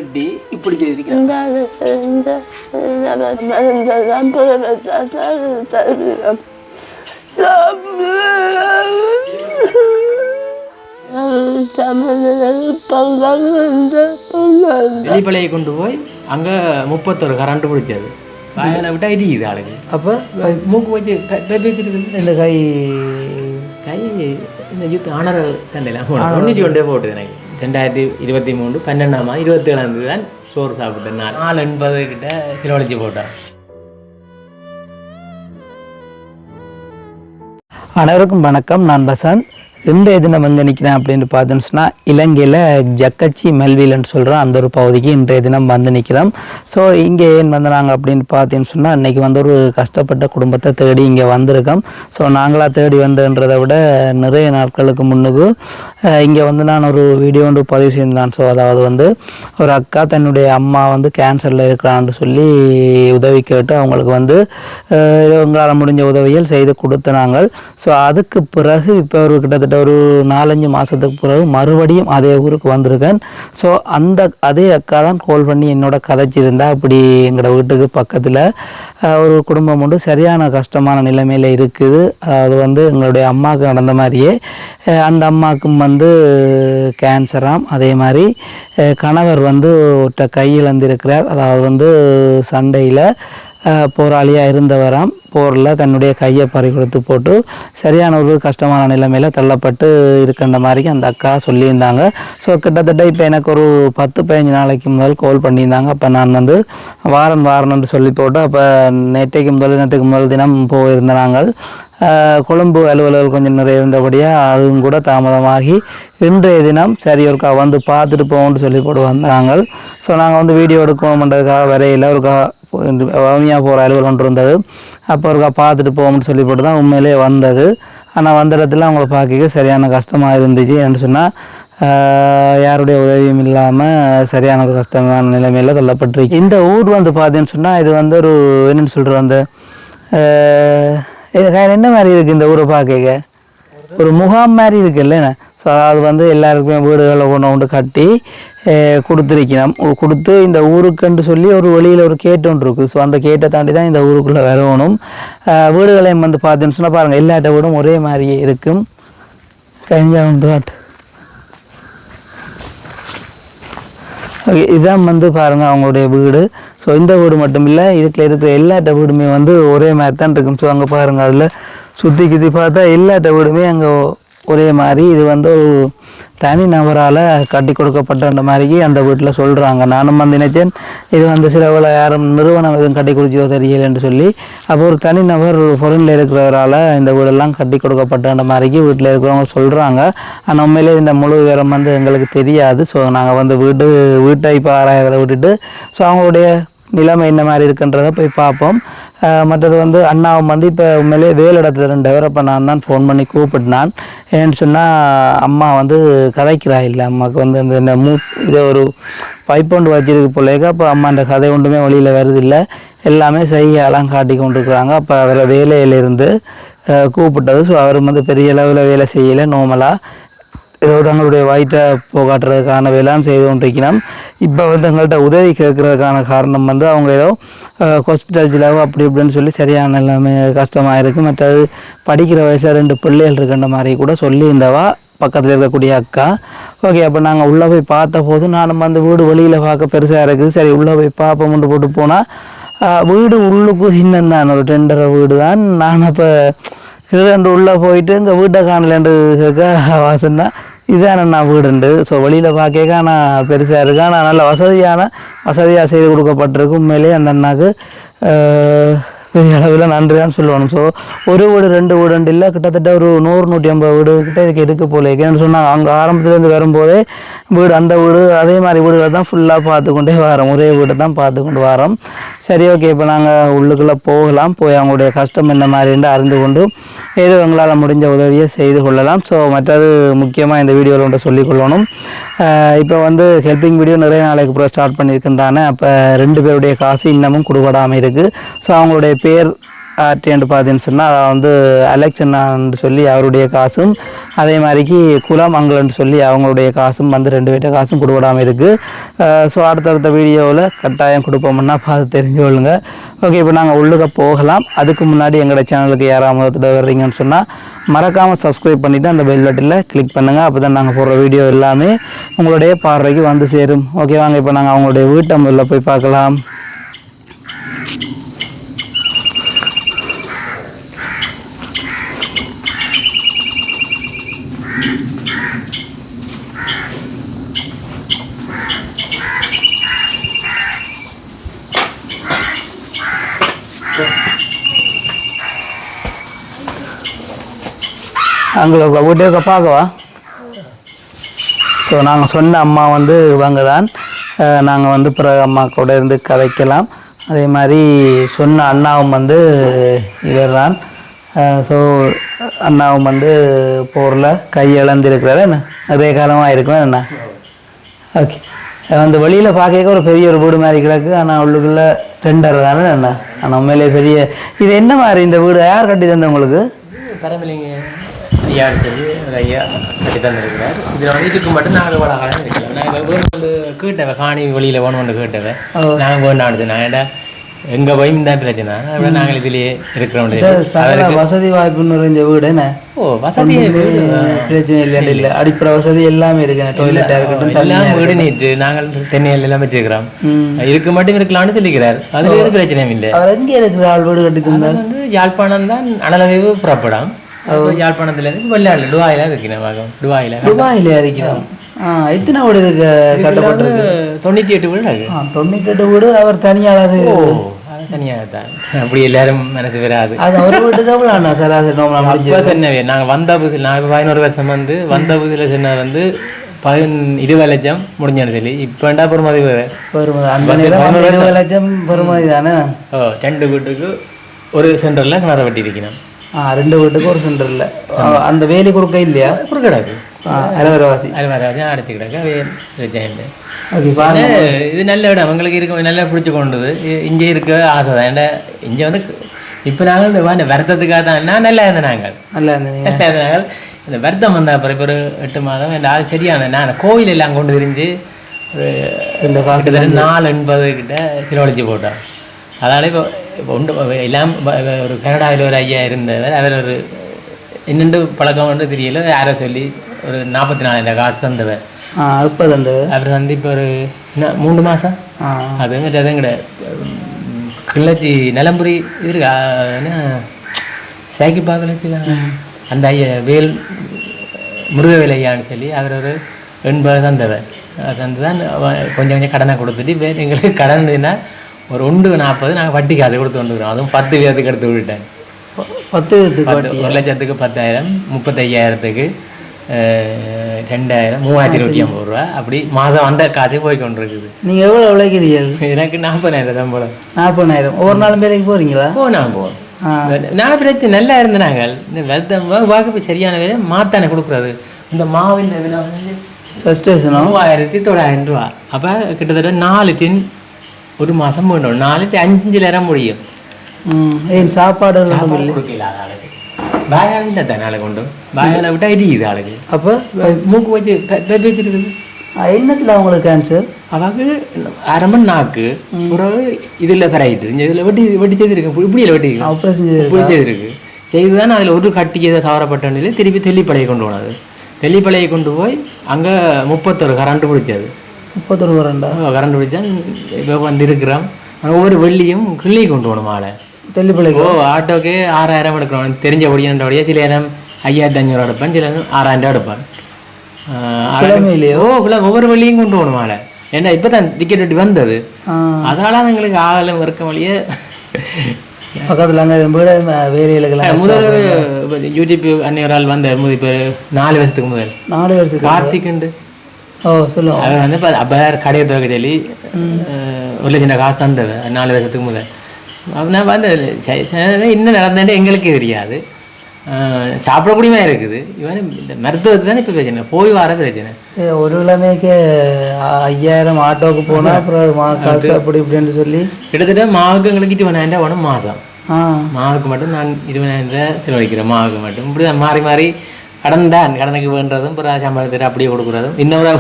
வெட்டி இப்படி செய்திருக்கேன். வெளிப்பலையை கொண்டு போய் அங்கே 31 கரண்ட் பிடிச்சது. வாயில விட்டா எரியுது ஆளுக்கு. அப்போ மூக்கு வச்சு பேச்சிருக்கு. இந்த கை இந்த யூத் ஆனர் சண்டையில் 91 போட்டுது எனக்கு. 2023 12ஆம் 27 தான் சோறு சாப்பிட்டேன். 480 கிட்ட செலவழிச்சு போட்டேன். அனைவருக்கும் வணக்கம். நான் பசந்த். இன்றைய தினம் எங்கே நிற்கிறேன் அப்படின்னு பார்த்தோன்னு சொன்னால் இலங்கையில் ஜக்கச்சி மெல்வில்னு சொல்கிறோம் அந்த ஒரு பகுதிக்கு இன்றைய தினம் வந்து நிற்கிறோம். ஸோ இங்கே ஏன் வந்தாங்க அப்படின்னு பார்த்தீங்கன்னு சொன்னால் இன்றைக்கி வந்து ஒரு கஷ்டப்பட்ட குடும்பத்தை தேடி இங்கே வந்திருக்கோம். ஸோ நாங்களாக தேடி வந்ததுன்றதை விட நிறைய நாட்களுக்கு முன்னுக்கு இங்கே வந்து நான் ஒரு வீடியோ ஒன்று பதிவு செய்திருந்தேன். ஸோ அதாவது வந்து ஒரு அக்கா தன்னுடைய அம்மா வந்து கேன்சரில் இருக்கிறான்னு சொல்லி உதவி கேட்டு அவங்களுக்கு வந்து உங்களால் முடிஞ்ச உதவிகள் செய்து கொடுத்தனாங்க. ஸோ அதுக்கு பிறகு இப்போ ஒரு கிட்டத்தட்ட ஒரு 4-5 மாதத்துக்கு பிறகு மறுபடியும் அதே ஊருக்கு வந்திருக்கேன். ஸோ அதே அக்கா தான் கால் பண்ணி என்னோட கதைச்சிருந்தா இப்படி எங்களோட வீட்டுக்கு பக்கத்தில் ஒரு குடும்பம் உண்டு சரியான கஷ்டமான நிலைமையில் இருக்குது. அதாவது வந்து எங்களுடைய அம்மாவுக்கு நடந்த மாதிரியே அந்த அம்மாவுக்கும் வந்து கேன்சராம். அதே மாதிரி கணவர் வந்து ஒற்றை கையில் வந்திருக்கிறார். அதாவது வந்து சண்டையில் போராளியாக இருந்தவராம். போரில் தன்னுடைய கையை பறி கொடுத்து போட்டு சரியான ஒரு கஷ்டமான நிலைமையில் தள்ளப்பட்டு இருக்கின்ற மாதிரி அந்த அக்கா சொல்லியிருந்தாங்க. ஸோ கிட்டத்தட்ட இப்போ எனக்கு ஒரு 10-15 நாளைக்கு முதல் கால் பண்ணியிருந்தாங்க. அப்போ நான் வந்து வாரம்னு சொல்லி போட்டு அப்போ நேற்றுக்கு முதல் தினம் போயிருந்த நாங்கள் கொழும்பு அலுவலர்கள் கொஞ்சம் நிறைய இருந்தபடியாக அதுவும் கூட தாமதமாகி இன்றைய தினம் சரி ஒருக்கா வந்து பார்த்துட்டு போவோம்னு சொல்லி போட்டு வந்தாங்க. ஸோ நாங்கள் வந்து வீடியோ எடுக்கணுன்றதுக்காக வரையில் ஒருக்கா வவுனியா போகிற அலுவலகம் ஒன்று இருந்தது. அப்போ ஒருக்கா பார்த்துட்டு போவோம்னு சொல்லி போட்டு தான் உண்மையிலே வந்தது. ஆனால் வந்த இடத்துல அவங்கள பார்க்க சரியான கஷ்டமாக இருந்துச்சு. என்று சொன்னால் யாருடைய உதவியும் இல்லாமல் சரியான ஒரு கஷ்டமான நிலைமையில் தள்ளப்பட்டிருக்கு. இந்த ஊர் வந்து பார்த்தீங்கன்னு சொன்னால் இது வந்து ஒரு என்னென்னு சொல்கிற அந்த என்ன மாதிரி இருக்குது இந்த ஊரை பார்க்க ஒரு முகாம் மாதிரி இருக்குல்ல. ஸோ அது வந்து எல்லாருக்குமே வீடுகளை ஒன்று கட்டி கொடுத்துருக்கணும். கொடுத்து இந்த ஊருக்குன்னு சொல்லி ஒரு வெளியில் ஒரு கேட்டு ஒன்று இருக்குது. ஸோ அந்த கேட்டை தாண்டி தான் இந்த ஊருக்குள்ளே வரணும். வீடுகளையும் வந்து பார்த்தீங்கன்னு சொன்னால் பாருங்கள் எல்லாட்ட வீடும் ஒரே மாதிரியே இருக்கும். கஞ்சாட்டு ஓகே இதான் வந்து பாருங்கள் அவங்களுடைய வீடு. ஸோ இந்த வீடு மட்டும் இல்லை இதுக்குள்ள இருக்கிற எல்லாட்ட வீடுமே வந்து ஒரே மாதிரி தான் இருக்கும். ஸோ அங்கே பாருங்கள் அதில் சுற்றி பார்த்தா எல்லாட்ட வீடுமே அங்கே ஒரே மாதிரி. இது வந்து ஒரு தனி நபரால் கட்டி கொடுக்கப்பட்ட மாதிரிக்கு அந்த வீட்டில் சொல்கிறாங்க. நானும் வந்து நினைச்சேன் இது வந்து சிலவில் யாரும் நிறுவனம் எதுவும் கட்டி கொடுத்தோ தெரியல என்று சொல்லி. அப்போ ஒரு தனிநபர் ஃபாரினில் இருக்கிறவரால் இந்த வீடெல்லாம் கட்டி கொடுக்கப்பட்ட மாதிரிக்கு வீட்டில் இருக்கிறவங்க சொல்கிறாங்க. ஆனால் உண்மையிலே இந்த முழு விவரம் வந்து எங்களுக்கு தெரியாது. ஸோ நாங்கள் வந்து வீட்டை இப்போ ஆராயிறதை விட்டுட்டு ஸோ அவங்களுடைய நிலைமை என்ன மாதிரி இருக்குன்றதை போய் பார்ப்போம். மற்றது வந்து அண்ணாவும் வந்து இப்போ உண்மையிலே வேலை இடத்துல 2 பேர். அப்போ நான் தான் ஃபோன் பண்ணி கூப்பிட்டுனான். ஏன்னு சொன்னால் அம்மா வந்து கதைக்கிறா இல்லை. அம்மாவுக்கு வந்து இந்த இதை ஒரு பைப்பொண்டு வச்சிருக்கு பிள்ளைக்கு. அப்போ அம்மாண்ட கதை ஒன்றுமே வழியில் வருதில்லை. எல்லாமே செய்யலாம் காட்டி கொண்டு இருக்கிறாங்க. அப்போ அவரை வேலையிலேருந்து கூப்பிட்டது. ஸோ அவர் வந்து பெரிய அளவில் வேலை செய்யலை. நார்மலாக ஏதோ தங்களுடைய வயிற்றை போகாட்டுறதுக்கான வேலைன்னு செய்து கொண்டிருக்கணும். இப்போ வந்து எங்கள்கிட்ட உதவி கேட்குறதுக்கான காரணம் வந்து அவங்க ஏதோ ஹாஸ்பிட்டல் செலவு அப்படி இப்படின்னு சொல்லி சரியான எல்லாமே கஷ்டமாக இருக்குது. மற்றது படிக்கிற வயசில் 2 பிள்ளைகள் இருக்கின்ற மாதிரி கூட சொல்லி இந்தவா பக்கத்தில் இருக்கக்கூடிய அக்கா. ஓகே அப்போ நாங்கள் உள்ளே போய் பார்த்த போது நானும் அந்த வீடு வெளியில் பார்க்க பெருசாக இருக்குது. சரி உள்ளே போய் பார்ப்போம்னு போட்டு போனால் வீடு உள்ளுக்கு சின்னந்தான் ஒரு 2.5 வீடு தான். நான் அப்போ ரெண்டு உள்ளே போயிட்டு இங்கே வீட்டை காணலண்டு கேட்க வாசன்னா இதான நான் வீடுண்டு. ஸோ வெளியில் பார்க்க நான் பெருசாக இருக்கேன். ஆனால் நல்ல வசதியாக செய்து கொடுக்கப்பட்டிருக்கு. உண்மையிலே அந்த அண்ணாக்கு பெரிய அளவில் நன்றிதான் சொல்லணும். ஸோ ஒரு வீடு 2 வீடுண்டு இல்லை கிட்டத்தட்ட ஒரு 100-150 வீடு கிட்ட இதுக்கு எதுக்கு போல ஏன்னு சொன்னால் அங்கே ஆரம்பத்துலேருந்து வரும்போதே வீடு அந்த வீடு அதே மாதிரி வீடுகளை தான் ஃபுல்லாக பார்த்துக்கொண்டே வரோம். ஒரே வீட்டை தான் பார்த்துக்கொண்டு வரோம். சரி ஓகே இப்போ நாங்கள் உள்ளுக்குள்ளே போகலாம். போய் அவங்களுடைய கஷ்டம் என்ன மாதிரின்னு அறிந்து கொண்டு ஏதோ எங்களால் முடிஞ்ச உதவியை செய்து கொள்ளலாம். ஸோ மற்றது முக்கியமாக இந்த வீடியோவில் ஒன்று சொல்லிக்கொள்ளணும். இப்போ வந்து ஹெல்பிங் வீடியோ நிறைய நாளைக்கு அப்புறம் ஸ்டார்ட் பண்ணியிருக்கேன் தானே. அப்போ 2 பேருடைய காசு இன்னமும் கொடுபடாமல் இருக்குது. ஸோ அவங்களுடைய பேர் ஆர்டின்னு பார்த்தீங்கன்னு சொன்னால் அதை வந்து அலெக்சன்னான்னு சொல்லி அவருடைய காசும் அதே மாதிரிக்கு குலமங்கலன்னு சொல்லி அவங்களுடைய காசும் வந்து 2 பேர்ட்ட காசும் கொடுவிடாமல் இருக்குது. ஸோ அடுத்தடுத்த வீடியோவில் கட்டாயம் கொடுப்போம்னா பார்த்து தெரிஞ்சு கொள்ளுங்க. ஓகே, இப்போ நாங்கள் உள்ளுக்க போகலாம். அதுக்கு முன்னாடி எங்களோட சேனலுக்கு யாராவது வர்றீங்கன்னு சொன்னால் மறக்காமல் சப்ஸ்கிரைப் பண்ணிவிட்டு அந்த பெல் பட்டனில் கிளிக் பண்ணுங்கள். அப்போ தான் நாங்கள் போடுற வீடியோ எல்லாமே உங்களுடைய பார்வைக்கு வந்து சேரும். ஓகே வாங்க, இப்போ நாங்கள் அவங்களுடைய வீட்டை முதல்ல போய் பார்க்கலாம். அங்கே வீட்டை பார்க்கவா? ஸோ நாங்கள் சொன்ன அம்மா வந்து இவங்க தான். நாங்கள் வந்து பிறகு அம்மா கூட இருந்து கதைக்கலாம். அதே மாதிரி சொன்ன அண்ணாவும் வந்து இவர் தான். ஸோ அண்ணாவும் வந்து போரில் கை இழந்திருக்கிறாரு என்ன, நிறைய காலமாக இருக்கிறேன் என்ன. ஓகே, அந்த வழியில் பார்க்க ஒரு பெரிய ஒரு வீடு மாதிரி கிடக்கு. ஆனால் உள்ளுக்குள்ளே 2 அறை தானே என்ன. ஆனால் உண்மையிலே பெரிய இது என்ன மாதிரி இந்த வீடு யார் கட்டி தந்த உங்களுக்கு? பரமலிங்க ஐயா சொல்லி ஒரு ஐயா கட்டி தந்துருக்கிறார். இதில் வந்து இதுக்கு மட்டும் நாங்கள் இவ்வளோ காலம் இருக்கலாம். நாங்கள் வீடு வந்து கேட்டவன் காணி வெளியில் வேணும்னு கேட்டவன். நாங்கள் வேண்டாடுச்சு. நான் ஏன்டா எங்கள் பயம் தான் பிரச்சனை. அப்படியே நாங்கள் இதுலேயே இருக்கிறோம். வசதி வாய்ப்பு நிறைஞ்ச வீடு என்ன. ஓ, வசதி பிரச்சனை இல்லை, இல்லை அடிப்படை வசதி எல்லாமே இருக்கு. டாய்லெட்டாக இருக்கட்டும், எல்லாம் வீடு நீட்டு நாங்கள் தென்னையில் எல்லாம் வச்சுக்கிறோம். இதுக்கு மட்டும் இருக்கலாம்னு சொல்லிக்கிறார். அதுல எதுவும் பிரச்சனையும் இல்லை. அவர் எங்கே இருக்கிற ஆள் வீடு கட்டி தந்தார் வந்து யாழ்ப்பாணம் தான் அனலதேவு புறப்படும். யாழ்ப்பாணத்துல இருந்து வெள்ளாடு டுபாயில இருக்கிறேன். டுபாயில இருக்கிறோம். எத்தனை வீடு இதுக்கு கட்டப்பட்டிருக்கு? 98 வீடு இருக்கு. 98 வீடு. அவர் தனியாளது தனியாக தான். அப்படி எல்லாரும் மனசு வராது. அது ஒரு வீட்டுக்கு எவ்வளோ சராசரி சொன்னவே நாங்கள் வந்த புதுசில் நான் இப்போ 11 வருஷம் வந்து வந்த புதுசில் சொன்னது வந்து 20 லட்சம் முடிஞ்சான்னு சொல்லி இப்போண்டா பெருமதி அந்த 20 லட்சம் பெருமதி தானே. 2 வீட்டுக்கு ஒரு சென்டரில் கிணறு வெட்டி இருக்கணும். 2 வீட்டுக்கு ஒரு சென்டரில் அந்த வேலி குறுக்க இல்லையா? குறுக்கடாது அரைவாசி அடைச்சி கிடக்கு. இது நல்ல இடம் அவங்களுக்கு இருக்க நல்லா பிடிச்சி கொண்டது. இங்கே இருக்க ஆசை தான். ஏன்னா இங்கே வந்து இப்போ நாங்கள் இந்த வருத்தத்துக்காக தான் நல்லா இருந்தேன். நல்லா இருந்தேன். இந்த வருத்தம் வந்த அப்புறம் இப்போ ஒரு 8 மாதம் என் ஆள் சரியான நான் கோயில் எல்லாம் கொண்டு திரிஞ்சு இந்த காலத்தில் 480 கிட்ட செலவழிச்சு போட்டோம். அதனால் இப்போ ஒன்று எல்லாம் ஒரு கனடாவில் ஒரு ஐயா இருந்தவர். அவர் ஒரு என்னென்று பழக்கம் வந்து தெரியல, யாரோ சொல்லி ஒரு 44,000 காசு தந்தவர். இப்போ தந்தவர் அவர் வந்து இப்போ ஒரு 3 மாதம் அது மாதிரி அதுவும் கிடையாது. கிளர்ச்சி நிலம்புரி இது இருக்கா சைக்கிள் பார்க்க வச்சுருக்காங்க. அந்த ஐயா வேல் முருகவேல் ஐயான்னு சொல்லி அவர் ஒரு 80 தந்தவர். அது வந்து தான் கொஞ்சம் கொஞ்சம் கடனை கொடுத்துட்டு எங்களுக்கு கடன் ஒரு 140 நாங்கள் வட்டி காசு கொடுத்து வந்துக்கிறோம். அதுவும் 10 வீதத்துக்கு எடுத்து விட்டுட்டேன். 1 லட்சத்துக்கு 10,000, 35,000க்கு 2,000, 3,250 ரூபா. அப்படி மாதம் வந்த காசே போய் கொண்டு இருக்குது. நீங்கள் எவ்வளோ உழைக்கிறீர்கள்? எனக்கு 40,000 தான் போல. 40,000 ஒவ்வொரு நாளும் வேலைக்கு போகிறீங்களா? நான் போவோம். நான் பிரச்சனை நல்லா இருந்து நாங்கள் இந்த வெத்தம் வாக்கு சரியான வேலை மாத்தானே கொடுக்குறது. இந்த மாவின் விலை வந்து 3,900 ரூபா. அப்போ கிட்டத்தட்ட 4 டின் ஒரு மாதம் போயிடும். 4 to 5 நேரம் முடியும். ஏன் சாப்பாடு கொடுக்கல ஆளுக்கு. பாயாளம் இல்லை தான் நாளை கொண்டு பாயாளை விட்டால் எரியுது ஆளுக்கு. அப்போ மூக்கு வச்சு வச்சிருக்குது. என்னத்தில் அவங்களுக்கு கேன்சர்? அவாக்கு ஆரம்பம் நாக்கு பிறகு இதில் கரையிட்டு இதில் வெட்டி செய்திருக்கு. இப்படியில் வெட்டி ஆப்ரேஷன் இப்படி செய்திருக்கு. செய்து தானே அதில் ஒரு கட்டிக்கு எதை தவறப்பட்டே திருப்பி தெல்லிப்பளையை கொண்டு போனது. தெல்லிப்பளையை கொண்டு போய் அங்கே 31 கரண்ட் பிடிச்சது. 31 கரண்ட் பிடிச்சா இப்போ வந்து இருக்கிறோம். ஒவ்வொரு வெள்ளியும் கிள்ளி கொண்டு போகணும் ஆளை தெல்லிப்பளைக்கு. ஆட்டோக்கு 6,000 எடுக்கிறோம். தெரிஞ்சபடியானபடியா சில நேரம் 5,500 எடுப்பேன், சில நேரம் 6,000 எடுப்பேன். ஒவ்வொரு வழியும் கொண்டு போகணும் ஆளை. ஏன்னா இப்போ தான் டிக்கெட் வெட்டி வந்தது. அதனால எங்களுக்கு ஆகலம் இருக்க வழியே பக்கத்தில் அங்கே வேலைகளுக்கெல்லாம் முதல் யூடியூப் அன்னையரால் வந்த இப்போ 4 வருஷத்துக்கு முதல் 4 வருஷத்துக்கு கார்த்திக் உண்டு. சொல்லுவோம். அவர் வந்து அப்போ கடையை துவக்க சொல்லி 1 லட்சம் காசு தந்தவர் 4 வருஷத்துக்கு முதல். நான் வந்து இன்னும் நடந்தேன் எங்களுக்கு தெரியாது. சாப்பிடக்கூடியமா இருக்குது. இவன் இந்த மருத்துவத்தை தானே இப்போ பிரச்சனை, போய் வர பிரச்சனை. ஒரு கிழமைக்கு 5,000 ஆட்டோவுக்கு போனால் அப்புறம் காசு அப்படி இப்படின்னு சொல்லி கிட்டத்தட்ட மாவுக்கு எங்களுக்கு 20,000 வேணும் மாதம். மாவுக்கு மட்டும் நான் 20,000 ரூபாய் செலவழிக்கிறேன். மாவுக்கு மட்டும் இப்படி தான் மாறி மாறி கடனுக்கு வேண்டதும் பிறகு சம்பளத்தில் அப்படியே கொடுக்குறதும் இன்னொரு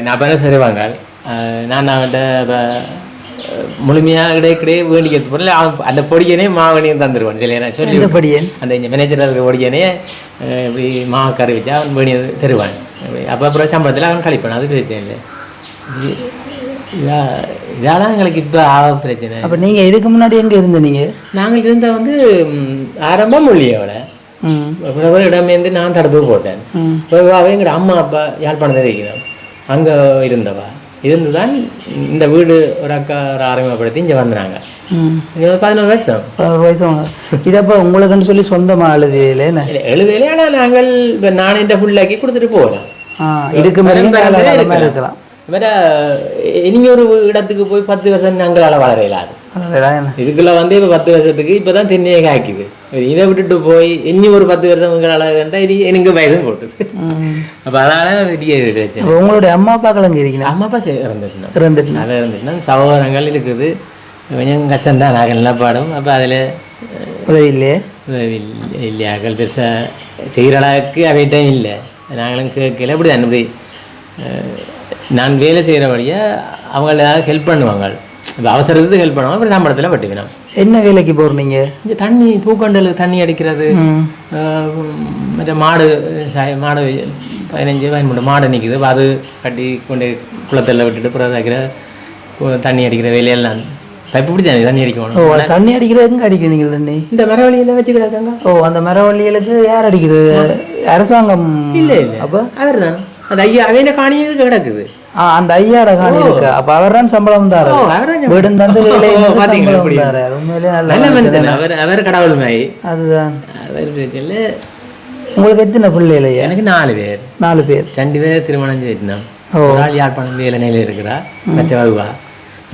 நான் பேர சரிவாங்க. நான் அவன்கிட்ட இப்போ முழுமையாக கிடையே வேண்டிக்கிறது பொருள் அந்த பொடியனே மாவனையும் தந்துடுவான். இல்லையா சொல்லி பொடியன் அந்த மேனேஜராக இருக்கிற பொடியனே இப்படி மாவு கறி வச்சா அவன் வேணியை தருவான். அப்போ அப்புறம் சம்பளத்தில் அவன் கழிப்பான். அது பிரச்சனை இல்லை. இதெல்லாம் எங்களுக்கு இப்போ பிரச்சனை. அப்போ நீங்கள் இதுக்கு முன்னாடி எங்கே இருந்தீங்க? நாங்கள் இருந்தால் வந்து ஆரம்பம் மொழியோட பிறகு இடமேந்து நான் தடுப்பு போட்டேன். பிறகு எங்களோட அம்மா அப்பா யாழ்ப்பாணத்தை இருக்கிறோம். அங்கே இருந்துதான் இந்த வீடு ஒரு அக்கா ஒரு ஆரம்பப்படுத்தி இங்கே வந்துடுறாங்க. 11 வருஷம் இதப்போ உங்களுக்குன்னு சொல்லி சொந்தமாக எழுதையிலே. ஆனால் நாங்கள் இப்போ நான் இந்த ஃபுல்லாக்கி கொடுத்துட்டு போகலாம். இருக்கலாம். வேற இனி ஒரு இடத்துக்கு போய் 10 வருஷம் நாங்களால் வளர இல்லாது. இதுக்குள்ள வந்து இப்போ 10 வருஷத்துக்கு இப்போதான் தென்னையே காய்க்குது. இதை விட்டுட்டு போய் இனி ஒரு 10 வருஷம் உங்களால் எனக்கு வயதும் போட்டுது. அப்போ அதனால பிரச்சனை. உங்களுடைய அம்மா அப்பாக்கள் அங்கே இருக்கீங்க? அம்மா அப்பா இறந்துட்டுனா சகோதரங்கள் இருக்குது. கொஞ்சம் கஷ்டம்தான். நாங்கள் நல்லா பாடும். அப்போ அதில் உதவி இல்லையாக்கள் பெருசாக செய்கிற அளவுக்கு அவைட்டும் இல்லை. நாங்களும் கேட்கல. அப்படி தான் இப்படி நான் வேலை செய்கிறபடியாக அவங்கள ஏதாவது ஹெல்ப் பண்ணுவாங்க. இப்போ அவசரத்துக்கு ஹெல்ப் பண்ணுவாங்க. அப்புறம் சம்பளத்தில் பட்டுக்கணும். என்ன வேலைக்கு போகிறீங்க? இங்கே தண்ணி பூக்கண்டல் தண்ணி அடிக்கிறது. மற்ற மாடு 15 மாடு நிற்குது. அது கட்டி கொண்டு குளத்தில் விட்டுட்டு பிறகு வைக்கிற தண்ணி அடிக்கிற வேலையெல்லாம் பைப்பு பிடி தண்ணி அடிக்கணும். தண்ணி அடிக்கிறதுக்கு அடிக்கிறீங்க தண்ணி இந்த மரவழியில் வச்சு கிடக்காங்க. அந்த மரவழிகளுக்கு யார் அடிக்கிறது? அரசாங்கம் இல்லை. அப்போ அவர் தான் அந்த ஐயா அவையில காணியும் கிடக்குது. அந்த ஐயாட காணி இருக்கு. அப்ப அவர் தான் சம்பளம் தாரு. வீடு தந்து அவர் கடவுள் மாய். அதுதான். உங்களுக்கு எத்தனை பிள்ளைகள்? எனக்கு 4 பேர். 4 பேர். 2 பேர் திருமணம் செய்யணும். ஒரு ஆள் யாழ்ப்பாணம் வேலைநிலையில் இருக்கிறா. மற்ற வகுவா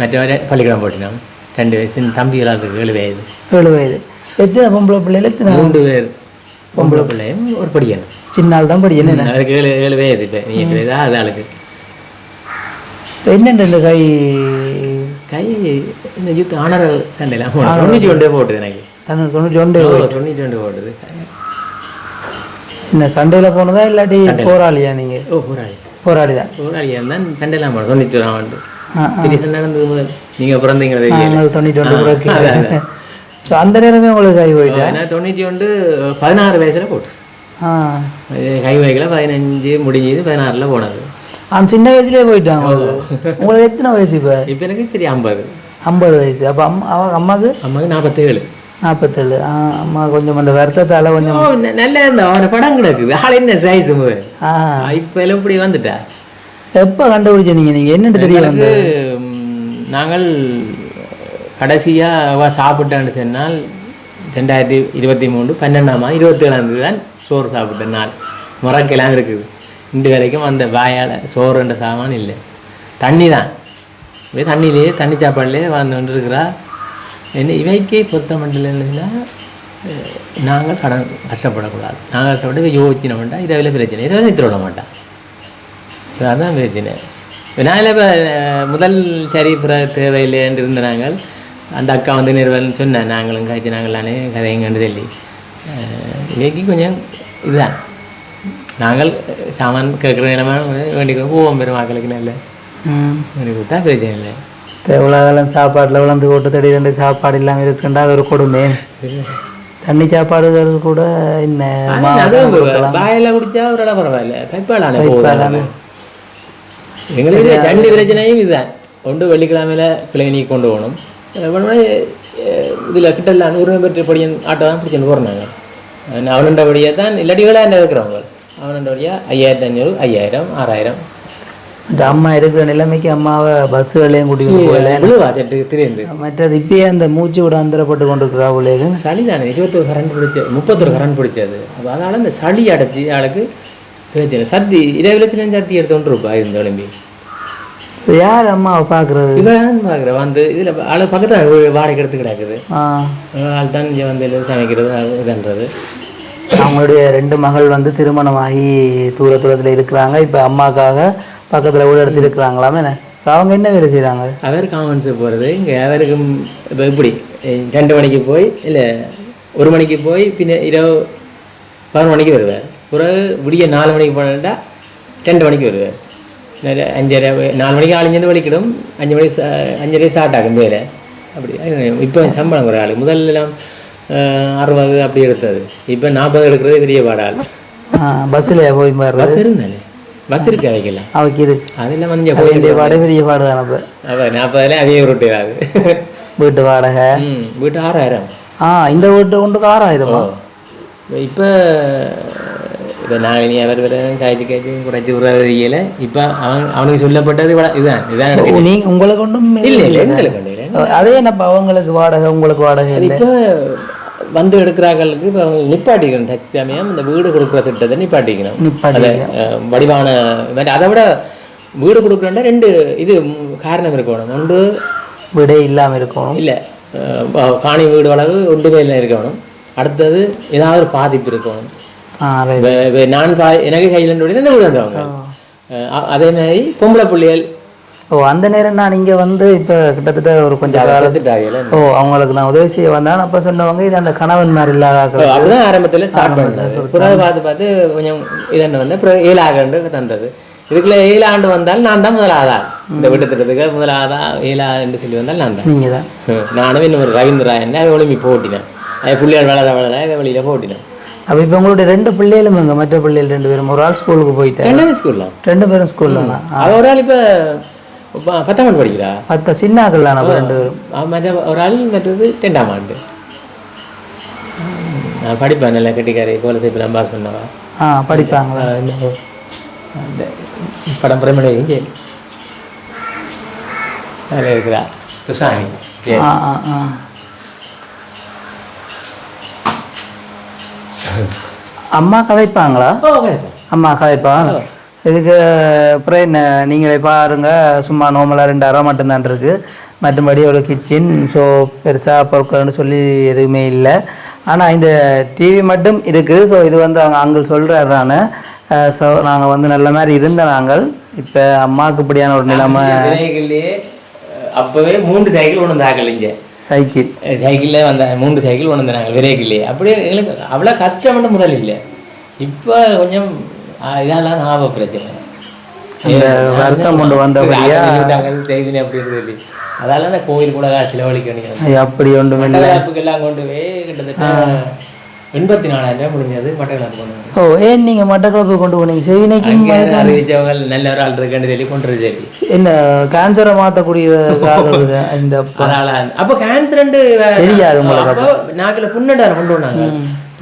மற்றவரை பள்ளிக்கூடம் போட்டினோம். 2 வயசு. தம்பிகளாக இருக்கு 7 வயது. 7 வயது. எத்தனை பொம்பளை பிள்ளைகள்? 3 பேர் பொம்பளை பிள்ளையும் ஒரு படிக்கணும். சின்னால் தான் படிக்கணும். அவருக்கு 7 வயது. இப்போ நீ 8 வயதா? அது ஆளுக்கு என்னென்ன இந்த கை இந்த யூத் ஆனர் சண்டைலாம் 92 போட்டுது. எனக்கு 92 போட்டுது. என்ன சண்டையில் போனதா இல்லாட்டி போராளியா? நீங்கள் போராளி தான். போராளியா இருந்தால் சண்டையெல்லாம் போனோம். 91 சண்டை நடந்தது முதல் நீங்கள் பிறந்தீங்க 92. ஸோ அந்த நேரமே உங்களுக்கு கை போயிட்டா? 91 16 வயசில் போட்டு கை வைக்கல. 15 முடிஞ்சது. 16 போனது. அந்த சின்ன வயசுலேயே போயிட்டாங்க. உங்களுக்கு எத்தனை வயசு இப்போ? இப்போ எனக்கு சரி 50 வயசு. அப்போ அம்மாவுக்கு 47. 47. அம்மா கொஞ்சம் அந்த வருத்தத்தால் கொஞ்சம் நல்லா இருந்தா. அவனை படம் கிடக்குது. ஆள் என்ன சைஸ் முதல். இப்போ எல்லாம் இப்படி வந்துட்டா. எப்போ கண்டுபிடிச்சீங்க நீங்கள்? என்னென்னு தெரிய வந்து நாங்கள் கடைசியாக சாப்பிட்டான்னு சொன்னால் 2023 12 27 தான் சோறு சாப்பிட்ட நாள். முறைக்கெல்லாம் இருக்குது. இன்று வரைக்கும் அந்த வாயால் சோறுன்ற சாமான் இல்லை. தண்ணி தான். தண்ணியிலேயே தண்ணி சாப்பாடுலேயே வாழ்ந்து இருக்கிறா. என்ன இவைக்கே பொருத்த மண்டலம்னா நாங்கள் கஷ்டப்படக்கூடாது. நாங்கள் கஷ்டப்பட்டு யோசிச்சின மாட்டோம். இரவில் பிரச்சனை. இரவில் நித்திர விட மாட்டான். அதுதான் பிரச்சனை. நான் இப்போ முதல் சரி தேவையில்லைன்னு இருந்த நாங்கள் அந்த அக்கா வந்து நிறுவனம் சொன்னேன். நாங்களும் காய்ச்சி நாங்களானே கதைங்கன்னு சொல்லி இன்றைக்கி கொஞ்சம் இதுதான். நாங்கள் சாமான் கேட்குற நிலமா வேண்டிக்கிறோம். போவோம் பெரும் மக்களுக்கு நல்ல வேண்டி கொடுத்தா பிரச்சனை இல்லை. எவ்வளோலாம் சாப்பாட்டில் விளந்து போட்டு தடி 2 சாப்பாடு இல்லாமல் இருக்குண்டா அது ஒரு கொடுமை. தண்ணி சாப்பாடுகள் கூட என்ன வாயில குடித்தா ஒரு இடம் பரவாயில்ல. பைப்பாளான எங்களுக்கு தண்ணி பிரச்சனையும் இதுதான். ஒன்று வெள்ளிக்கிழமையில கிளை கொண்டு போகணும். இதில் கிட்டலாம் 100 பேர் படியன் ஆட்டோ தான் பிடிச்சிட்டு போகிறாங்க. அவனுண்டபடியாக தான் இல்லாட்டிகளாக என்ன இருக்கிறவங்க. அவனுண்டபடியாக 5500 5000 6000. அம்மா இருக்கிற நிலைமைக்கு அம்மாவை பஸ் வேலையும் கூட்டிகிட்டு போகல. மற்றது இப்பயே அந்த மூச்சு விட அந்தரப்பட்டு கொண்டு இருக்கிறா பிள்ளைங்க. சளி தானே 21 கரண்ட் பிடிச்சது 31 கரண்ட் பிடிச்சது. அப்போ அதனால் இந்த சளி அடைச்சி ஆளுக்கு பிரச்சனை. சத்தி 20 லட்சம் சத்தி எடுத்து ரூபா இருந்த விளம்பி. யார் அம்மாவை பார்க்குறது? இவன் பார்க்குறேன் வந்து இதில் ஆளு பக்கத்தில் வாடகை எடுத்து கிடக்குது. ஆள் தான் இங்கே வந்து சமைக்கிறது இதுன்றது. அவங்களுடைய 2 மகள் வந்து திருமணமாகி தூரத்தில் இருக்கிறாங்க. இப்போ அம்மாக்காக பக்கத்தில் வீடு எடுத்து இருக்கிறாங்களாமே. என்ன அவங்க என்ன வேலை செய்கிறாங்க? அவர் காமன்ஸு போகிறது இங்கே அவருக்கும் இப்போ இப்படி 2 மணிக்கு போய் இல்லை 1 மணிக்கு போய் பின்ன இரவு 11 மணிக்கு வருவார். பிறகு விடிய 4 மணிக்கு போனேன்டா 2 மணிக்கு வருவார். 5:30 4 மணிக்கு ஆளுங்கேருந்து வலிக்கிடும் 5:30 ஸ்டார்ட் ஆகும் வேலை. அப்படி இப்போ சம்பளம் ஒரு ஆள் முதல்லாம் 60 அப்படி எடுத்தது. இப்போ 40 எடுக்கிறது பெரிய பாடாள். பஸ்ஸில் போய் பஸ் இருந்தானே பஸ் இருக்கு அவைக்கெல்லாம் அவைக்கு இருக்கு. அதெல்லாம் வந்து வேண்டிய பாடை பெரிய பாடு தானே. இப்போ 40 அவையே ரொட்டிடாது. வீட்டு வாடகை வீட்டு 6000. இந்த வீட்டு கொண்டு 6000. இப்போ இப்போ நாங்கள் அவர் காய்ச்சி குறைச்சி விடுறதுல இப்போ அவனுக்கு சொல்லப்பட்டது இதுதான் நீங்கள் உங்களை கொண்டும் இல்லை இல்லை எங்களை கொண்டு அதே என்னப்பா அவங்களுக்கு வாடகை உங்களுக்கு வாடகை இல்லை. இப்போ வந்து எடுக்கிறாங்களுக்கு இப்போ அவங்க நிப்பாட்டிக்கணும். தற்சமயம் இந்த வீடு கொடுக்குற திட்டத்தை நிப்பாட்டிக்கணும். அதை வடிவான அதை விட வீடு கொடுக்குறோன்னா 2 இது காரணம் இருக்கணும். ஒன்று வீடே இல்லாமல் இருக்கணும், இல்லை காணி வீடு அளவு ஒன்றுமே இல்லை இருக்கணும். அடுத்தது ஏதாவது ஒரு பாதிப்பு இருக்கணும். நான் எனக்கு கையில் இந்த வீடு வந்தவங்க அதே மாதிரி பொம்பளை பிள்ளைகள். அந்த நேரம் நான் இங்கே வந்து இப்போ கிட்டத்தட்ட ஒரு கொஞ்சம் காலத்துட்டாகல. அவங்களுக்கு நான் உதவி செய்ய வந்தேன். அப்போ சொன்னவங்க இது அந்த கணவன் மாதிரி இல்லாத அப்படிதான் ஆரம்பத்தில் ஸ்டார்ட் பண்ணது. பார்த்து கொஞ்சம் இதென்ன வந்து அப்புறம் 7 ஆண்டு தந்தது. இதுக்குள்ள 7 ஆண்டு வந்தால் நான் தான் முதலாவதா இந்த வீட்டு திட்டத்துக்கு முதலாவதா 7 ஆண்டு சொல்லி வந்தால் நான் தான். நீங்கள் தான். நானும் இன்னும் ஒரு ரவீந்திரா என்ன ஒளிமி போட்டினேன். பிள்ளைகள் வளர வெளியில போட்டினேன். அப்போ இப்போ உங்களுடைய 2 பிள்ளைகளும் இங்கே மற்ற பிள்ளைகள் 2 பேரும் ஒரு ஆள் ஸ்கூலுக்கு போயிட்டேன். 2 பேரும் ஸ்கூலில் ஒரு ஆள் இப்போ 10ஆம் ஆண்டு படிக்கிறா. 10 சின்னாக்கள் 2 பேரும். மற்ற ஒரு ஆள் மற்றது 2ஆம் ஆண்டு. நான் படிப்பேன் நல்லா கட்டிக்காரி கோல சைப்பெல்லாம் பாஸ் பண்ணவா. படிப்பாங்களா? அந்த படம் பிரமணி இங்கே அதில் இருக்கிறா துஷானி. அம்மா கதைப்பாங்களா? அம்மா கதைப்பாங்க. இதுக்கு அப்புறம் என்ன நீங்களே பாருங்க. சும்மா நார்மலாக 2 அறை மட்டும்தான் இருக்குது. மற்றபடி ஒரு கிச்சன் ஸோ பெருசாக பொருட்கள்னு சொல்லி எதுவுமே இல்லை. ஆனால் இந்த டிவி மட்டும் இருக்குது. ஸோ இது வந்து அவங்க அங்கிள் சொல்கிறாரு தானே. ஸோ நாங்கள் வந்து நல்ல மாதிரி இருந்த நாங்கள் இப்போ அம்மாவுக்கு இப்படியான ஒரு நிலைமை. அப்போவே 3 சைக்கிள் ஒன்று இருந்தாக்கள். இங்கே சைக்கிளில் வந்த 3 சைக்கிள் ஒன்று இருந்தாங்க விரைக்கில்லையே. அப்படியே எங்களுக்கு அவ்வளோ கஷ்டம்னு முதல் இல்லை. இப்போ கொஞ்சம் இதெல்லாம் ஞாபக பிரச்சனை இந்த வருத்தம் கொண்டு வந்தபடியா செய்தினே அப்படி சொல்லி அதால அந்த கோயில் கூட செலவழிக்க வேண்டியது அப்படி ஒன்றும் இல்லை. எல்லாம் கொண்டு போய் கிட்டத்தட்ட 84,000 முடிஞ்சது மட்டக்களப்பு கொண்டு. ஏன் நீங்கள் மட்டக்களப்பு கொண்டு போனீங்க? செவினைக்கு அறிவிச்சவங்க நல்ல ஒரு ஆள் இருக்குன்னு சொல்லி கொண்டு சரி என்ன கேன்சரை மாற்றக்கூடிய இந்த அப்போ கேன்சர் தெரியாது உங்களுக்கு. அப்போ நாக்கில் புண்ணடார கொண்டு வந்தாங்க.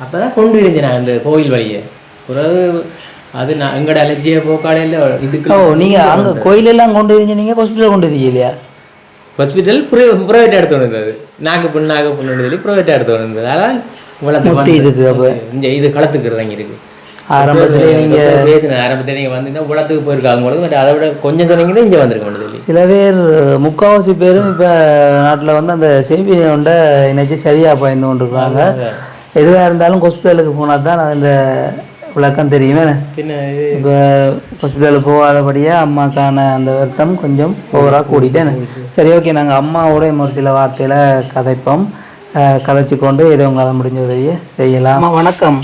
அப்போதான் கொண்டு இருந்தேன் அந்த கோயில் வழியை. பிறகு அது நான் எங்கட அலர்ஜியை போக்காலையில் இதுக்கு நீங்கள் அங்கே கோயிலெல்லாம் கொண்டு இருந்தீங்க. நீங்கள் ஹாஸ்பிட்டல் கொண்டு இருக்கீங்க இல்லையா? ஹாஸ்பிட்டல் ப்ரைவேட் எடுத்து வந்தது. நாக்கு புண்ணு சொல்லி ப்ரைவேட் எடுத்து வந்தது. அதான் முத்தி இருக்கு. அப்போ இங்கே இது களத்துக்கு வாங்கி இருக்கு. ஆரம்பத்திலே நீங்கள் பேசின ஆரம்பத்தில் நீங்கள் வந்தீங்கன்னா உலகத்துக்கு போயிருக்காங்க உங்களுக்கு. அதை விட கொஞ்சம் சொன்னீங்கன்னா இங்கே வந்திருக்கோம் சொல்லி சில பேர் 3/4 பேரும் இப்போ நாட்டில் வந்து அந்த செய்தியோட இணைச்சி சரியாக பயந்து கொண்டிருக்கிறாங்க. எதுவாக இருந்தாலும் ஹாஸ்பிட்டலுக்கு போனால் தான் அந்த விளக்கம் தெரியுமே. இப்போ ஹாஸ்பிட்டலுக்கு போகாதபடியாக அம்மாக்கான அந்த வருத்தம் கொஞ்சம் ஓவராக கூடிட்டேன். சரி, ஓகே, நாங்கள் அம்மாவோட ஒரு சில வார்த்தையில் கதைப்போம். கதைச்சு கொண்டு ஏதோ உங்களால் முடிஞ்ச உதவியை செய்யலாம். வணக்கம்.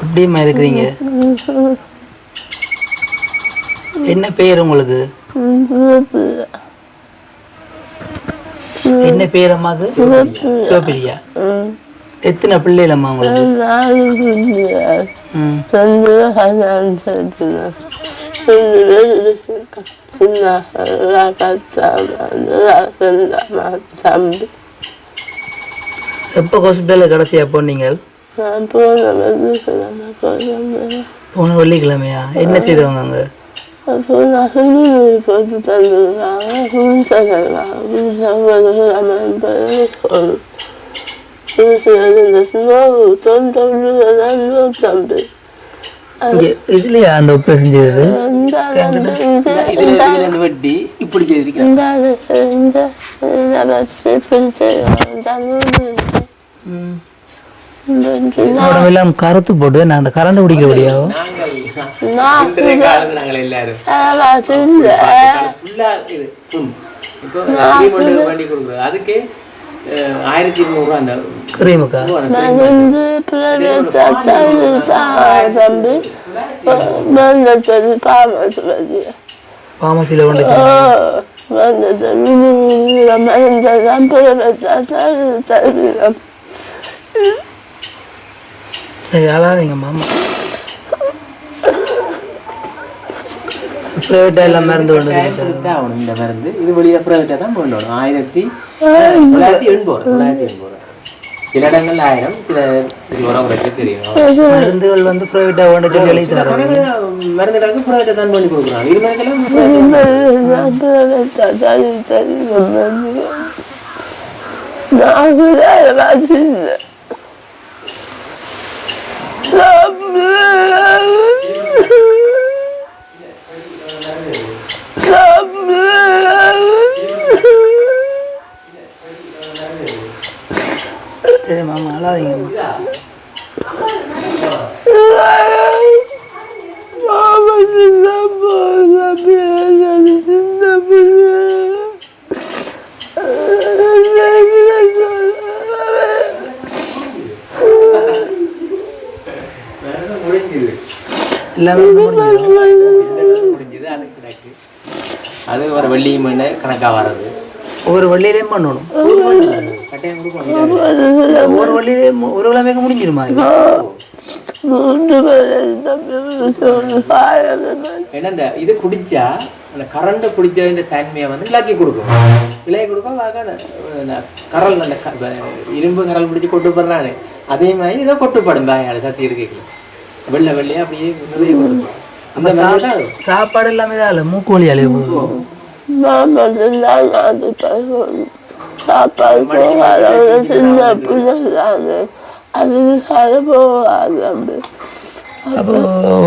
எப்படிமா இருக்கிறீங்க? என்ன பேர் உங்களுக்கு? என்ன பேர் அம்மாவுக்கு? சிவபிரியா. எத்தனை பிள்ளைகளம்மா உங்களுக்கு? எப்போ ஹாஸ்பிட்டலில் கடைசியாக போனீங்க? போன வெள்ளிக்கிழமையா? என்ன செய்தவங்க அங்கே? இதுலயா அந்த ஆபரேஷன் செய்தது? வெட்டி இப்படி செய்திருக்கேன். உடம்பெல்லாம் கருத்து போட்டு நான் அந்த கரண்ட் பிடிக்கிறபடியாவோ நாங்கள் எல்லாரும் இப்போ வண்டி கொடுக்குறது அதுக்கு 1200 அந்த கிரீமுக்கா பாமசியில் கொண்டு சரி அழாதீங்க மாமா ப்ரைவேட்டாக எல்லாம் மருந்து கொண்டு ஆகணும் இந்த மருந்து இது வெளியே ப்ரைவேட்டாக தான் கொண்டு வரணும் 1980 சில இடங்கள் 1000 சில உறவுகளுக்கு தெரியும் மருந்துகள் வந்து ப்ரைவேட்டாக கொண்டு சொல்லி எழுதி தராங்க மருந்துகளுக்கு ப்ரைவேட்டாக தான் பண்ணி கொடுக்குறாங்க இது மாதிரிக்கெல்லாம் சரி மாமா அழாதீங்க எல்லாமே முடிஞ்சது அது ஒரு வெள்ளியும் கணக்காக வர்றது ஒவ்வொரு வள்ளியிலையும் பண்ணணும் ஒவ்வொரு வள்ளியிலையும் ஒரு கிழமைக்கு முடிஞ்சிருமா ஏன்னா இது குடிச்சா அந்த கரண்ட் குடிச்ச இந்த தன்மையை வந்து விளக்கி கொடுக்கும் விலக்கி கொடுக்கும் கரல் அந்த இரும்பு கரல் பிடிச்சி கொட்டு போடுறானு அதே மாதிரி இதை கொட்டுப்படும் பாயால சத்தி இருக்கல வெள்ளை வெள்ளையா அப்படியே நிறைய கொடுக்கும் அந்த சாப்பாடு எல்லாமே தான் இல்லை மூக்கு வழி அலைய போகும் அப்போ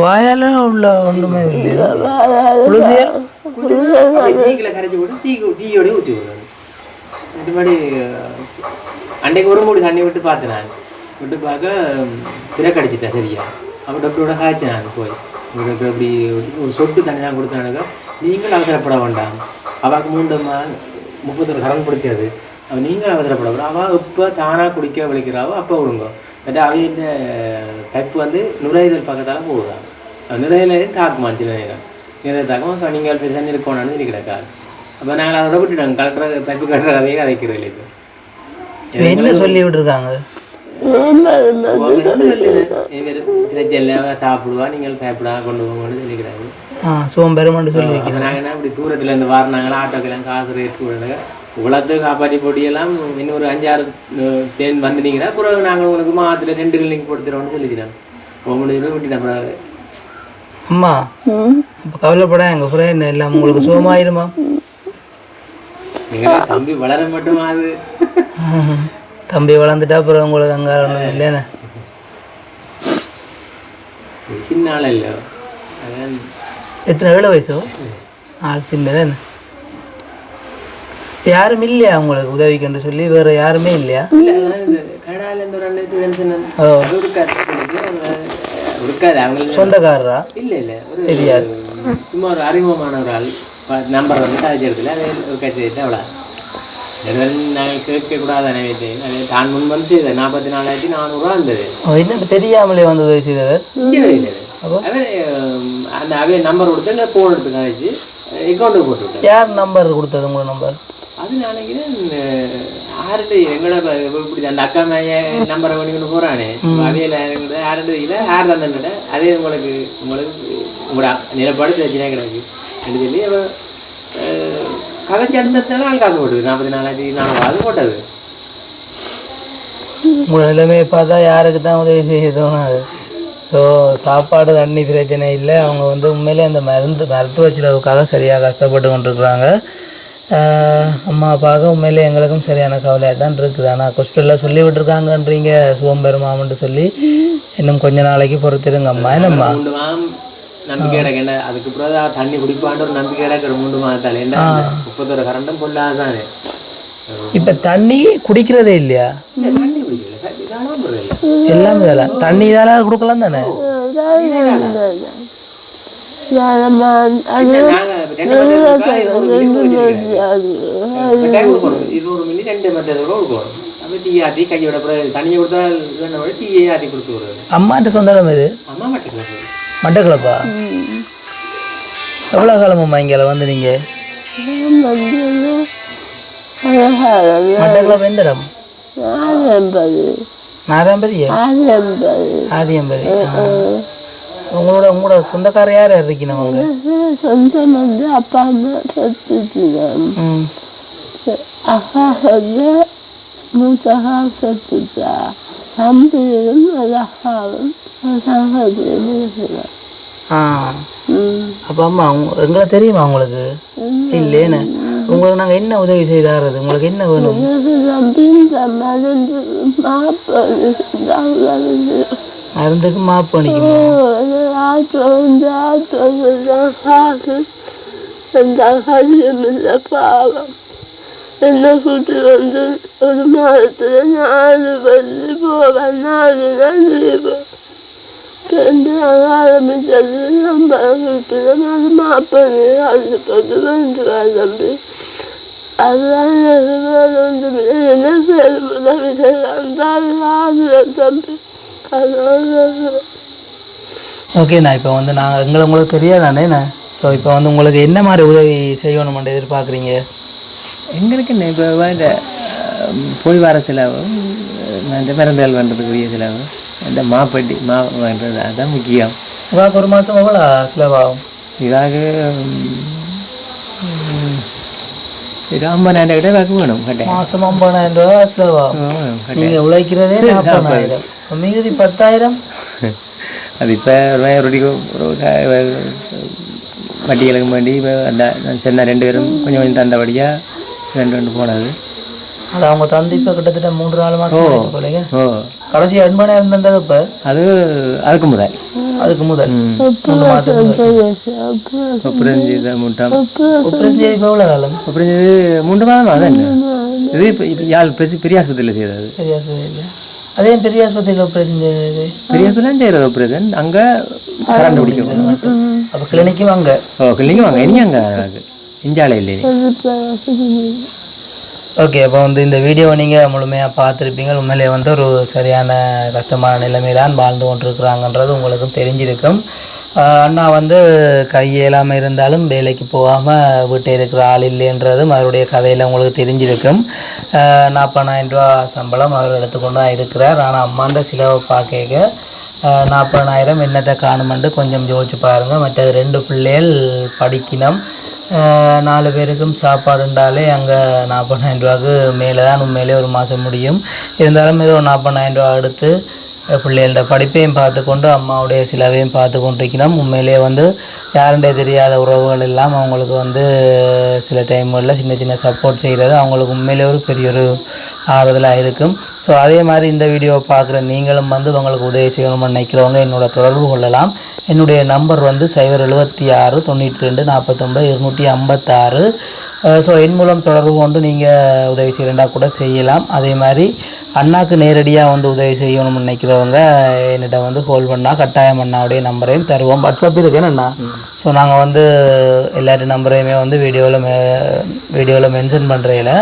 வாயால உள்ள ஒன்றுமே இல்லையா கரைச்சி போட்டு டீயோட ஊற்றி விடுறது இது மாதிரி அன்றைக்கு ஒரு மூடி தண்ணி விட்டு பார்த்தேன் நான் விட்டு பார்க்க பிறக்கடிச்சிட்டேன் சரியா அப்போ டாக்டரோட காய்ச்சேன் நான் போய் உங்களுக்கு அப்படி ஒரு சொட்டு தண்ணி தான் கொடுத்தானுங்க நீங்கள் அவசரப்பட வேண்டாம் அவாக்கு 31 கரண்ட் பிடிச்சது அவள் நீங்கள் அவசரப்பட வேண்டாம் அவள் இப்போ தானாக குடிக்க விழிக்கிறாவோ அப்போ விடுங்க பட் அவையின் பைப்பு வந்து நுரையீரல் பக்கத்தால் போகுதான் நுரையீரலையும் தாக்குமா சில நேரம் நிறைய தாக்கம் நீங்கள் தண்ணி இருக்கணும்னு சொல்லி கிடக்காது அப்போ நாங்கள் அதை விட்டுட்டோம் கலட்டுற பைப்பு கட்டுற கதையே கதைக்கிறது இல்லை இப்போ என்ன சொல்லி விட்டுருக்காங்க சாப்பிடுவா நீங்கள் சாப்பிடா கொண்டு போங்கன்னு சொல்லிக்கிறாங்க சோம்பெருமான்னு சொல்லி நாங்கள் என்ன இப்படி தூரத்துல இருந்து வாரினாங்களா ஆட்டோக்கெல்லாம் காசு ரேட் கொடுங்க உலகத்துக்கு காப்பாற்றி போட்டியெல்லாம் இன்னும் ஒரு 5-6 தேன் வந்துட்டீங்கன்னா பிறகு நாங்கள் உங்களுக்கு மாதத்துல 2 கிளினிக் போட்டுறோம்னு சொல்லிக்கிறோம் உங்களுக்கு விட்டுட்டேன் பிறகு அம்மா அப்போ கவலைப்பட எங்கள் ஃப்ரெண்ட் எல்லாம் உங்களுக்கு சுகமாயிருமா நீங்கள் தம்பி வளர மட்டுமா அது தம்பி வளர்ந்துட்டா அப்புறம் உங்களுக்கு அங்கே ஒன்றும் இல்லைண்ணே சின்ன ஆள் இல்லை எத்தனை வேலை வயசோ ஆள் சின்னதானே யாரும் இல்லையா உங்களுக்கு உதவிக்குன்னு சொல்லி வேற யாருமே இல்லையா சொந்தக்காரரா இல்லை தெரியாது சும்மா ஒரு அறிமுகமான ஒரு ஆள் நம்பர் வந்து சாதிச்சிடத்துல அதே ஒரு கட்சி அவ்வளோ நாங்கள் கேட்கக்கூடாது அது தான் முன் வந்து 44,400 இருந்தது என்ன தெரியாமலே வந்து உதவி செய்தவர் அவர் அந்த அவைய நம்பர் கொடுத்து ஃபோன் எடுத்து காய்ச்சி அக்கௌண்ட்டுக்கு போட்டுவிட்டேன் யார் நம்பர் கொடுத்தது உங்களோட நம்பர் அது நினைக்கிறேன் யார்கிட்ட எங்களோட இப்படி அந்த அக்கா மேய நம்பரை பண்ணிக்கொண்டு போகிறானே அவையில் யார்கிட்ட இல்லை யார் தந்துட்ட அதே உங்களுக்கு உங்களோட நிலப்பாடு பிரச்சனையாக கிடக்கு என்று சொல்லி கதைச்சி அடுத்ததுனால ஆள் காசு போட்டுது 44,400 போட்டது உங்களோட நிலைமையை பார்த்தா யாருக்கு தான் உதவி செய்ய தோணாது ஸோ சாப்பாடு தண்ணி பிரச்சனை இல்லை அவங்க வந்து உண்மையிலே அந்த மருத்துவ செலவுக்காக சரியாக கஷ்டப்பட்டு கொண்டிருக்கிறாங்க அம்மா அப்பாவுக்கு உண்மையிலே எங்களுக்கும் சரியான கவலையாக தான் இருக்குது ஆனால் ஹாஸ்பிட்டலில் சொல்லி விட்டுருக்காங்கன்றீங்க சோம்பெருமாமன்ட்டு சொல்லி இன்னும் கொஞ்ச நாளைக்கு பொறுத்திருங்க அம்மா என்னம்மா நம்பிக்கை கிடக்கு அதுக்கு பிறகு தண்ணி குடிப்பான்ற ஒரு நம்பிக்கை கிடக்கு 3 மாதத்தால் என்ன 31 கரண்டும் பொல்லாதானே இப்போ தண்ணி குடிக்கிறதே இல்லையா தண்ணி குடிக்கல எல்லாமே இதெல்லாம் தண்ணி இதெல்லாம் கொடுக்கலாம் தானே அம்மாட்ட சொந்தம் இது மட்டக்கிழப்பா எவ்வளோ காலமாம்மா இங்கே வந்து நீங்கள் மட்டக்கிழப்பு எந்த இடம் நாராயம்பதியா ஆதியம்பதி உங்களோட சொந்தக்கார யார் யார் இருக்கணும் அவங்க சொந்தம் வந்து அப்பா அம்மா செத்துட்டாங்க அக்கா வந்து மூத்தகா செத்துட்டா தம்பியும் ஒரு அக்காவும் சங்கத்திலும் இருக்கிறார் அப்போ அம்மா எங்களை தெரியுமா உங்களுக்கு இல்லைன்னு உங்களுக்கு நாங்கள் என்ன உதவி செய்தாரது உங்களுக்கு என்ன வேணும் மருந்துக்கு மாப்பு பண்ணிக்கணும் பாவம் என்ன கூட்டி வந்து ஒரு மாதத்துல 4 பள்ளி போவேன் 4 நாள் ஆரம்பிச்சது நம்ம மாப்பது அது போட்டு வந்துடுவார் தம்பி அதுதான் என்ன செய்யும் உதவி செய்யலாம் தம்பி ஓகேண்ணா இப்போ வந்து நான் உங்களுக்கு தெரியாதானேண்ணா ஸோ இப்போ வந்து உங்களுக்கு என்ன மாதிரி உதவி செய்யணுமென்று எதிர்பார்க்குறீங்க எங்களுக்கு இப்போ இந்த போய் வர செலவு இந்த பிறந்தல் பண்ணுறதுக்குரிய செலவு இந்த மாப்பட்டி பண்ணுறது அதுதான் முக்கியம் இவாக்கு ஒரு மாதம் எவ்வளோ செலவாகும் இவாக்கு ஒரு 50,000 கிட்ட வாக்கு வேணும் மாதம் 50,000 ரூபா செலவாகும் நீங்கள் உழைக்கிறதே 40,000 மீதி 10,000 அது இப்போ வட்டிகளுக்கு வேண்டி இப்போ அந்த நான் சொன்ன 2 பேரும் கொஞ்சம் கொஞ்சம் தந்தபடியாக 2 போனது அது அவங்க தந்து இப்போ கிட்டத்தட்ட 3-4 மாதம் போலங்க கடைசி 80,000 தந்தது இப்போ அதுக்கு முதல் 3 மாதம் இப்போ எவ்வளோ காலம் 3 மாதம் அதான் இது இப்போ யாழ் பெரிய ஆஸ்பத்திரியில் செய்தது பெரிய ஆஸ்பத்திரியில் அதே பெரிய ஆஸ்பத்திரியில் ஆப்ரேஷன் செய்யுது பெரிய ஆஸ்பத்திரி செய்கிறது ஆப்ரேஷன் அங்கே கரண்ட் பிடிக்கும் அப்போ கிளினிக்கும் அங்கே கிளினிக்கும் வாங்க இனி அங்கே இஞ்சாலை இல்லை ஓகே அப்போ வந்து இந்த வீடியோவை நீங்கள் முழுமையாக பார்த்துருப்பீங்க உண்மையிலே வந்து ஒரு சரியான கஷ்டமான நிலைமையில்தான் வாழ்ந்து கொண்டிருக்கிறாங்கன்றது உங்களுக்கும் தெரிஞ்சிருக்கும் அண்ணா வந்து கை இயலாமல் இருந்தாலும் வேலைக்கு போகாமல் வீட்டை இருக்கிற ஆள் இல்லைன்றதும் அவருடைய கதையில் உங்களுக்கு தெரிஞ்சிருக்கும் 40,000 ரூபா சம்பளம் அவர் எடுத்துக்கொண்டு தான் இருக்கிறார் ஆனால் அம்மாண்ட செலவை பார்க்க 40,000 என்னத்தை காணுமென்று கொஞ்சம் யோசிச்சு பாருங்கள் மற்றது 2 பிள்ளைகள் படிக்கணும் 4 பேருக்கும் சாப்பாடுண்டாலே அங்கே 40,000 ரூபாய்க்கு மேலே தான் உண்மையிலே ஒரு மாதம் முடியும் இருந்தாலும் ஏதோ 40,000 ரூபா எடுத்து பிள்ளைகளோட படிப்பையும் பார்த்து கொண்டு அம்மாவுடைய செலவையும் பார்த்து கொண்டிருக்கணும் உண்மையிலே வந்து யாருடைய தெரியாத உறவுகள் எல்லாம் அவங்களுக்கு வந்து சில டைம்களில் சின்ன சின்ன சப்போர்ட் செய்கிறது அவங்களுக்கு உண்மையிலே ஒரு பெரிய ஒரு ஆறுதலாக இருக்கும் ஸோ அதே மாதிரி இந்த வீடியோவை பார்க்குற நீங்களும் வந்து உங்களுக்கு உதவி செய்யணும்னு நினைக்கிறவங்க என்னோட தொடர்பு கொள்ளலாம் என்னுடைய நம்பர் வந்து 076 92 49 256 ஸோ என் மூலம் தொடர்பு கொண்டு நீங்கள் உதவி செய்யறா கூட செய்யலாம் அதே மாதிரி அண்ணாக்கு நேரடியாக வந்து உதவி செய்யணும்னு நினைக்கிறவங்க என்னிட்ட வந்து கால் பண்ணால் கட்டாயம் அண்ணாவுடைய நம்பரையும் தருவோம் வாட்ஸ்அப் இருக்கேன்னு அண்ணா ஸோ நாங்கள் வந்து எல்லாருடைய நம்பரையுமே வந்து வீடியோவில் மென்ஷன் பண்ணுறதில்ல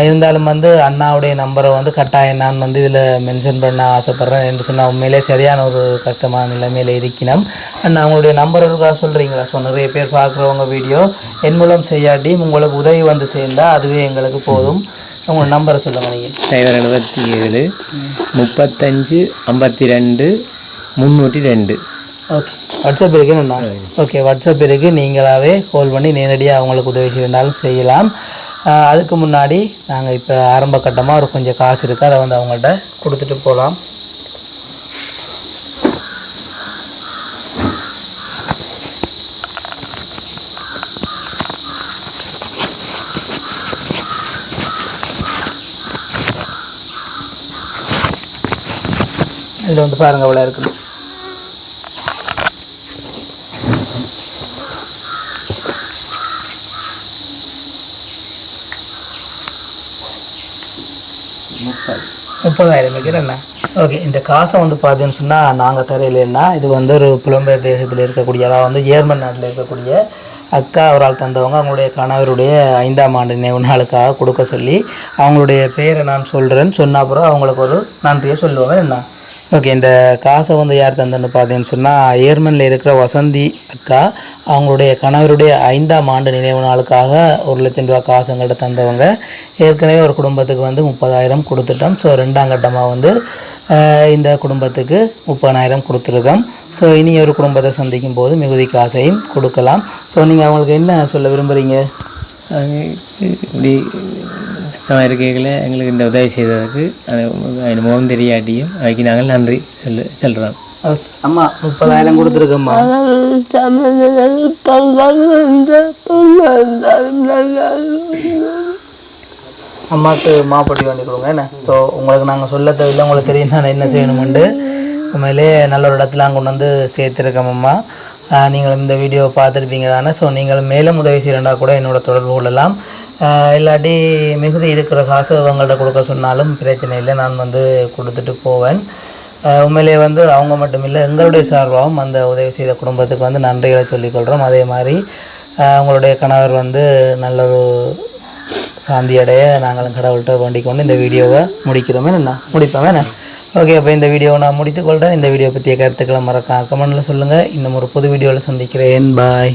இருந்தாலும் வந்து அண்ணாவுடைய நம்பரை வந்து கட்டாயம் நான் வந்து இதில் மென்ஷன் பண்ண ஆசைப்பட்றேன் என்று சொன்னால் உண்மையிலே சரியான ஒரு கஷ்டமான நிலைமையில் இருக்கணும் அண்ணா அவங்களுடைய நம்பர் இருக்கா சொல்கிறீங்களா ஸோ நிறைய பேர் பார்க்குறவங்க வீடியோ என் மூலம் செய்யாட்டி உங்களுக்கு உதவி வந்து சேர்ந்தால் அதுவே எங்களுக்கு போதும் உங்களோட நம்பரை சொல்லுங்கள் நீங்கள் 077 35 52 302 ஓகே வாட்ஸ்அப் இருக்குன்னு ஓகே வாட்ஸ்அப் இருக்குது நீங்களாகவே கால் பண்ணி நேரடியாக அவங்களுக்கு உதவி செய்யணுன்னாலும் செய்யலாம் அதுக்கு முன்னாடி நாங்கள் இப்போ ஆரம்ப கட்டமாக ஒரு கொஞ்சம் காசு இருக்குது அதை வந்து அவங்கள்ட்ட கொடுத்துட்டு போகலாம் இதில் வந்து பாருங்கள் அவ்வளோ இருக்குது 30,000 வைக்கிறேண்ணா. ஓகே, இந்த காசை வந்து பார்த்தீங்கன்னு சொன்னால் நாங்கள் தரையிலன்னா இது வந்து ஒரு புலம்பெயர் தேசத்தில் இருக்கக்கூடிய, அதாவது வந்து ஜெர்மன் நாட்டில் இருக்கக்கூடிய அக்கா அவரால் தந்தவங்க அவங்களுடைய கணவருடைய 5ஆம் ஆண்டு நினைவு நாளுக்காக கொடுக்க சொல்லி அவங்களுடைய பேரை நான் சொல்கிறேன்னு சொன்ன அப்புறம் அவங்களுக்கு ஒரு நன்றியை சொல்லுவாங்க என்ன. ஓகே, இந்த காசை வந்து யார் தந்தன்னு பார்த்தீங்கன்னு சொன்னால் ஏர்மனில் இருக்கிற வசந்தி அக்கா அவங்களுடைய கணவருடைய 5ஆம் ஆண்டு நினைவு நாளுக்காக 1,00,000 ரூபா காசு எங்கள்கிட்ட தந்தவங்க. ஏற்கனவே ஒரு குடும்பத்துக்கு வந்து 30,000 கொடுத்துட்டோம். ஸோ 2ஆம் கட்டமாக வந்து இந்த குடும்பத்துக்கு 30,000 கொடுத்துருக்கோம். ஸோ இனி ஒரு குடும்பத்தை சந்திக்கும் போது மிகுதி காசையும் கொடுக்கலாம். ஸோ நீங்கள் அவங்களுக்கு என்ன சொல்ல விரும்புகிறீங்க? இப்படி கஷ்டமாக இருக்கையில் எங்களுக்கு இந்த உதவி செய்ததுக்கு அது முகம் தெரியாட்டியும் அதுக்கு நாங்கள் நன்றி சொல்கிறோம். அம்மா 30,000 கொடுத்துருக்கம்மா. அம்மாவுக்கு மாப்பட்டி வாங்கி கொடுங்க என்ன. ஸோ உங்களுக்கு நாங்கள் சொல்ல தேவையில்லை, உங்களுக்கு தெரியும் நான் என்ன செய்யணுமெண்டு. உண்மையிலே நல்ல ஒரு இடத்துல கொண்டு வந்து சேர்த்துருக்கோம் அம்மா. நீங்கள் இந்த வீடியோவை பார்த்துருப்பீங்க தானே. ஸோ நீங்கள் மேலும் உதவி செய்யறா கூட என்னோட தொடர்பு கொள்ளலாம். இல்லாட்டி மிகுதி இருக்கிற காசு அவங்கள்ட்ட கொடுக்க சொன்னாலும் பிரச்சனை இல்லை, நான் வந்து கொடுத்துட்டு போவேன். உண்மையிலே வந்து அவங்க மட்டும் இல்லை, எங்களுடைய சார்பாகவும் அந்த உதவி செய்த குடும்பத்துக்கு வந்து நன்றிகளை சொல்லிக்கொள்கிறோம். அதே மாதிரி அவங்களுடைய கணவர் வந்து நல்ல ஒரு சாந்தி அடைய நாங்களும் கடவுள்கிட்ட வேண்டிக் கொண்டு இந்த வீடியோவை முடிக்கிறோமே என்ன முடிப்போமே என்ன. ஓகே, அப்போ இந்த வீடியோவை நான் முடித்துக்கொள்கிறேன். இந்த வீடியோ பற்றிய கருத்துக்களை மறக்காம கமெண்ட்டில் சொல்லுங்கள். இன்னும் ஒரு புது வீடியோவில் சந்திக்கிறேன். பாய்.